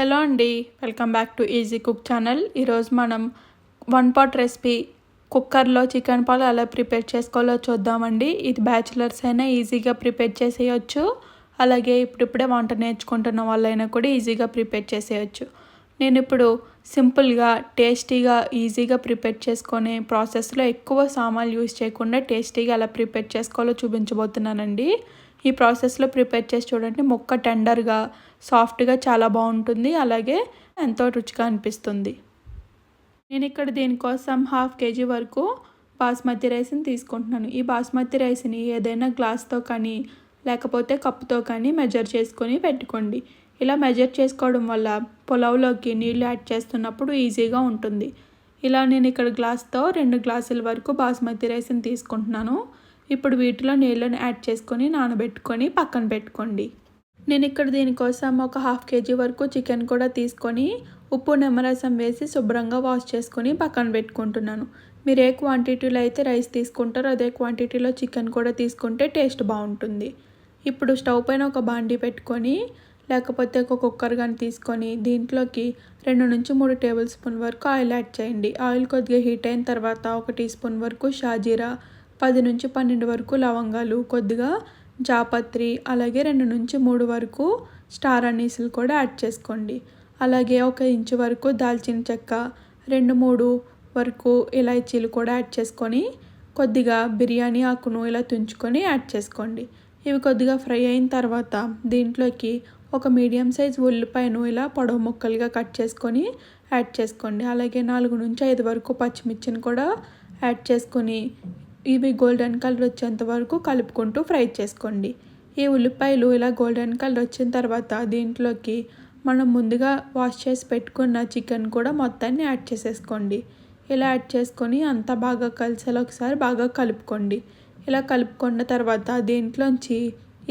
Hello అండి, welcome back to easy cook channel. ఈరోజు మనం వన్ పాట్ రెసిపీ కుక్కర్లో చికెన్ పాలు ఎలా ప్రిపేర్ చేసుకోవాలో చూద్దామండి. ఇది బ్యాచిలర్స్ అయినా ఈజీగా ప్రిపేర్ చేసేయచ్చు, అలాగే ఇప్పుడిప్పుడే వంట నేర్చుకుంటున్న వాళ్ళైనా కూడా ఈజీగా ప్రిపేర్ చేసేయచ్చు. నేను ఇప్పుడు సింపుల్గా టేస్టీగా ఈజీగా ప్రిపేర్ చేసుకునే ప్రాసెస్లో ఎక్కువ సామాన్లు యూజ్ చేయకుండా టేస్టీగా ఎలా ప్రిపేర్ చేసుకోవాలో చూపించబోతున్నానండి. ఈ ప్రాసెస్లో ప్రిపేర్ చేసి చూడండి, ముక్క టెండర్గా సాఫ్ట్గా చాలా బాగుంటుంది, అలాగే ఎంతో రుచిగా అనిపిస్తుంది. నేను ఇక్కడ దీనికోసం 1/2 kg వరకు బాస్మతి రైస్ని తీసుకుంటున్నాను. ఈ బాస్మతి రైస్ని ఏదైనా గ్లాస్తో కానీ లేకపోతే కప్పుతో కానీ మెజర్ చేసుకొని పెట్టుకోండి. ఇలా మెజర్ చేసుకోవడం వల్ల పులావ్లోకి నీళ్ళు యాడ్ చేస్తున్నప్పుడు ఈజీగా ఉంటుంది. ఇలా నేను ఇక్కడ గ్లాస్తో 2 గ్లాసుల వరకు బాస్మతి రైస్ని తీసుకుంటున్నాను. ఇప్పుడు వీటిలో నీళ్ళని యాడ్ చేసుకొని నానబెట్టుకొని పక్కన పెట్టుకోండి. నేను ఇక్కడ దీనికోసం ఒక 1/2 kg వరకు చికెన్ కూడా తీసుకొని ఉప్పు నిమ్మరసం వేసి శుభ్రంగా వాష్ చేసుకొని పక్కన పెట్టుకుంటున్నాను. మీరు ఏ క్వాంటిటీలో అయితే రైస్ తీసుకుంటారో అదే క్వాంటిటీలో చికెన్ కూడా తీసుకుంటే టేస్ట్ బాగుంటుంది. ఇప్పుడు స్టవ్ పైన ఒక బాండీ పెట్టుకొని లేకపోతే ఒక కుక్కర్ కానీ తీసుకొని దీంట్లోకి 2 నుంచి 3 టేబుల్ స్పూన్ వరకు ఆయిల్ యాడ్ చేయండి. ఆయిల్ కొద్దిగా హీట్ అయిన తర్వాత 1 టీ స్పూన్ వరకు షాజీరా, 10 నుంచి 12 వరకు లవంగాలు, కొద్దిగా జాపత్రి, అలాగే 2 నుంచి 3 వరకు స్టార్ అనీసులు కూడా యాడ్ చేసుకోండి. అలాగే 1 ఇంచు వరకు దాల్చిన చెక్క, 2-3 వరకు ఇలాచీలు కూడా యాడ్ చేసుకొని కొద్దిగా బిర్యానీ ఆకును ఇలా తుంచుకొని యాడ్ చేసుకోండి. ఇవి కొద్దిగా ఫ్రై అయిన తర్వాత దీంట్లోకి ఒక మీడియం సైజ్ ఉల్లిపాయను ఇలా పొడవు ముక్కలుగా కట్ చేసుకొని యాడ్ చేసుకోండి. అలాగే 4 నుంచి 5 వరకు పచ్చిమిర్చిని కూడా యాడ్ చేసుకొని ఇవి గోల్డెన్ కలర్ వచ్చేంత వరకు కలుపుకుంటూ ఫ్రై చేసుకోండి. ఈ ఉల్లిపాయలు ఇలా గోల్డెన్ కలర్ వచ్చిన తర్వాత దీంట్లోకి మనం ముందుగా వాష్ చేసి పెట్టుకున్న చికెన్ కూడా మొత్తాన్ని యాడ్ చేసేసుకోండి. ఇలా యాడ్ చేసుకొని అంతా బాగా కలిసేలా ఒకసారి బాగా కలుపుకోండి. ఇలా కలుపుకున్న తర్వాత దీంట్లోంచి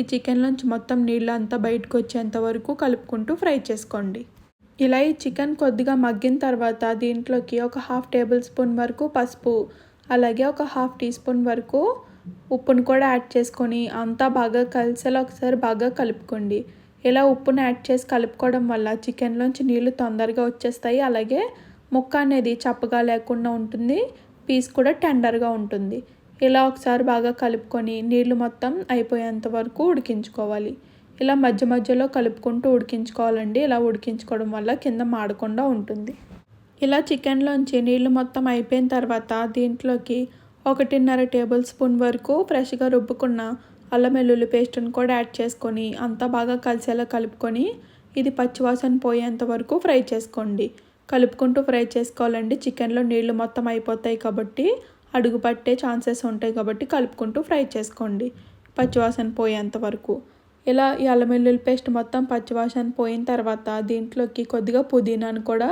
ఈ చికెన్లోంచి మొత్తం నీళ్ళు అంతా బయటకు వచ్చేంత వరకు కలుపుకుంటూ ఫ్రై చేసుకోండి. ఇలా ఈ చికెన్ కొద్దిగా మగ్గిన తర్వాత దీంట్లోకి ఒక 1/2 టేబుల్ స్పూన్ వరకు పసుపు, అలాగే ఒక 1/2 టీ స్పూన్ వరకు ఉప్పును కూడా యాడ్ చేసుకొని అంతా బాగా కలిసేలా ఒకసారి బాగా కలుపుకోండి. ఇలా ఉప్పును యాడ్ చేసి కలుపుకోవడం వల్ల చికెన్లోంచి నీళ్ళు తొందరగా వచ్చేస్తాయి, అలాగే ముక్క అనేది చప్పగా లేకుండా ఉంటుంది, పీస్ కూడా టెండర్గా ఉంటుంది. ఇలా ఒకసారి బాగా కలుపుకొని నీళ్ళు మొత్తం అయిపోయేంత వరకు ఉడికించుకోవాలి. ఇలా మధ్య మధ్యలో కలుపుకుంటూ ఉడికించుకోవాలండి. ఇలా ఉడికించుకోవడం వల్ల కింద మాడకుండా ఉంటుంది. ఇలా చికెన్లోంచి నీళ్ళు మొత్తం అయిపోయిన తర్వాత దీంట్లోకి 1.5 టేబుల్ స్పూన్ వరకు ఫ్రెష్గా రుబ్బుకున్న అల్లం వెల్లుల్లి పేస్ట్ని కూడా యాడ్ చేసుకొని అంతా బాగా కలిసేలా కలుపుకొని ఇది పచ్చివాసన పోయేంత వరకు ఫ్రై చేసుకోండి. కలుపుకుంటూ ఫ్రై చేసుకోవాలండి. చికెన్లో నీళ్ళు మొత్తం అయిపోతాయి కాబట్టి అడుగు పట్టే ఛాన్సెస్ ఉంటాయి కాబట్టి కలుపుకుంటూ ఫ్రై చేసుకోండి పచ్చివాసన పోయేంత వరకు. ఇలా ఈ అల్లం వెల్లుల్లి పేస్ట్ మొత్తం పచ్చివాసన పోయిన తర్వాత దీంట్లోకి కొద్దిగా పుదీనాను కూడా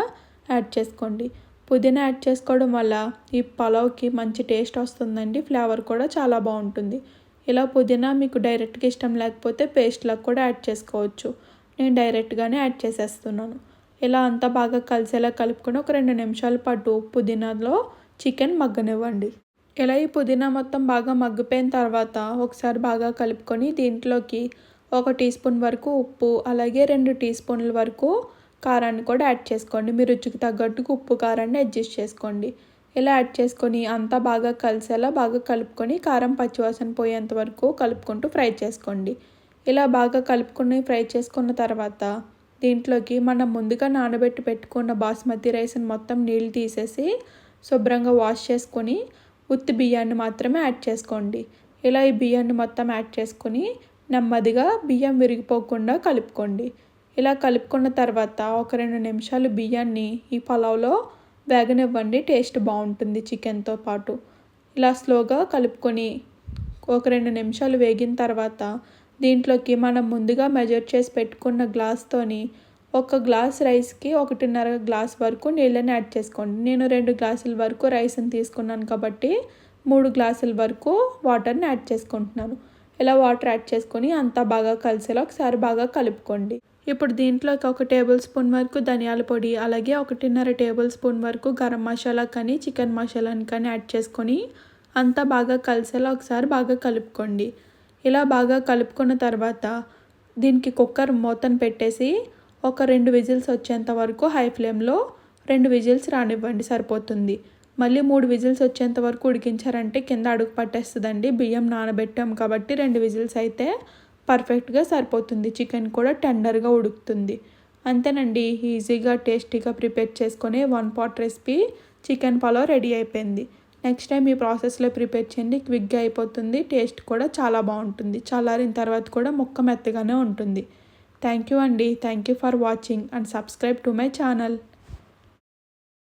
యాడ్ చేసుకోండి. పుదీనా యాడ్ చేసుకోవడం వల్ల ఈ పలావ్కి మంచి టేస్ట్ వస్తుందండి, ఫ్లేవర్ కూడా చాలా బాగుంటుంది. ఇలా పుదీనా మీకు డైరెక్ట్గా ఇష్టం లేకపోతే పేస్ట్లకు కూడా యాడ్ చేసుకోవచ్చు. నేను డైరెక్ట్గానే యాడ్ చేసేస్తున్నాను. ఇలా అంతా బాగా కలిసేలా కలుపుకొని ఒక 2 నిమిషాల పాటు పుదీనాలో చికెన్ మగ్గనివ్వండి. ఇలా ఈ పుదీనా మొత్తం బాగా మగ్గిపోయిన తర్వాత ఒకసారి బాగా కలుపుకొని దీంట్లోకి 1 టీ స్పూన్ వరకు ఉప్పు, అలాగే 2 టీ స్పూన్ల వరకు కారాన్ని కూడా యాడ్ చేసుకోండి. మీ రుచికి తగ్గట్టుగా ఉప్పు కారాన్ని అడ్జస్ట్ చేసుకోండి. ఇలా యాడ్ చేసుకొని అంతా బాగా కలిసేలా బాగా కలుపుకొని కారం పచ్చివాసన పోయేంత వరకు కలుపుకుంటూ ఫ్రై చేసుకోండి. ఇలా బాగా కలుపుకొని ఫ్రై చేసుకున్న తర్వాత దీంట్లోకి మనం ముందుగా నానబెట్టి పెట్టుకున్న బాస్మతి రైస్ని మొత్తం నీళ్ళు తీసేసి శుభ్రంగా వాష్ చేసుకొని ఉత్తి బియ్యాన్ని మాత్రమే యాడ్ చేసుకోండి. ఇలా ఈ బియ్యాన్ని మొత్తం యాడ్ చేసుకొని నెమ్మదిగా బియ్యం విరిగిపోకుండా కలుపుకోండి. ఇలా కలుపుకున్న తర్వాత ఒక 2 నిమిషాలు బియ్యాన్ని ఈ పలావ్లో వేగనివ్వండి, టేస్ట్ బాగుంటుంది చికెన్తో పాటు. ఇలా స్లోగా కలుపుకొని ఒక 2 నిమిషాలు వేగిన తర్వాత దీంట్లోకి మనం ముందుగా మెజర్ చేసి పెట్టుకున్న గ్లాస్తోని 1 గ్లాస్ రైస్కి 1.5 గ్లాస్ వరకు నీళ్ళని యాడ్ చేసుకోండి. నేను 2 గ్లాసుల వరకు రైస్ని తీసుకున్నాను కాబట్టి 3 గ్లాసుల వరకు వాటర్ని యాడ్ చేసుకుంటున్నాను. ఇలా వాటర్ యాడ్ చేసుకొని అంతా బాగా కలిసేలా ఒకసారి బాగా కలుపుకోండి. ఇప్పుడు దీంట్లోకి 1 టేబుల్ స్పూన్ వరకు ధనియాల పొడి, అలాగే 1.5 టేబుల్ స్పూన్ వరకు గరం మసాలా కానీ చికెన్ మసాలాని కానీ యాడ్ చేసుకొని అంతా బాగా కలిసేలా ఒకసారి బాగా కలుపుకోండి. ఇలా బాగా కలుపుకున్న తర్వాత దీనికి కుక్కర్ మూతను పెట్టేసి ఒక 2 విజిల్స్ వచ్చేంత వరకు హై ఫ్లేమ్లో 2 విజిల్స్ రానివ్వండి సరిపోతుంది. మళ్ళీ 3 విజిల్స్ వచ్చేంత వరకు ఉడికించారంటే కింద అడుగు పట్టేస్తుందండి. బియ్యం నానబెట్టాం కాబట్టి 2 విజిల్స్ అయితే పర్ఫెక్ట్గా సరిపోతుంది. చికెన్ కూడా టెండర్గా ఉడుకుతుంది. అంతేనండి, ఈజీగా టేస్టీగా ప్రిపేర్ చేసుకొని 1 pot recipe chicken pulao ready అయిపోయింది. నెక్స్ట్ టైం ఈ ప్రాసెస్లో ప్రిపేర్ చేయండి. క్విక్గా అయిపోతుంది. టేస్ట్ కూడా చాలా బాగుంటుంది. చల్లారిన తర్వాత కూడా ముక్క మెత్తగానే ఉంటుంది. థ్యాంక్ యూ అండి. Thank you for watching and subscribe to my channel.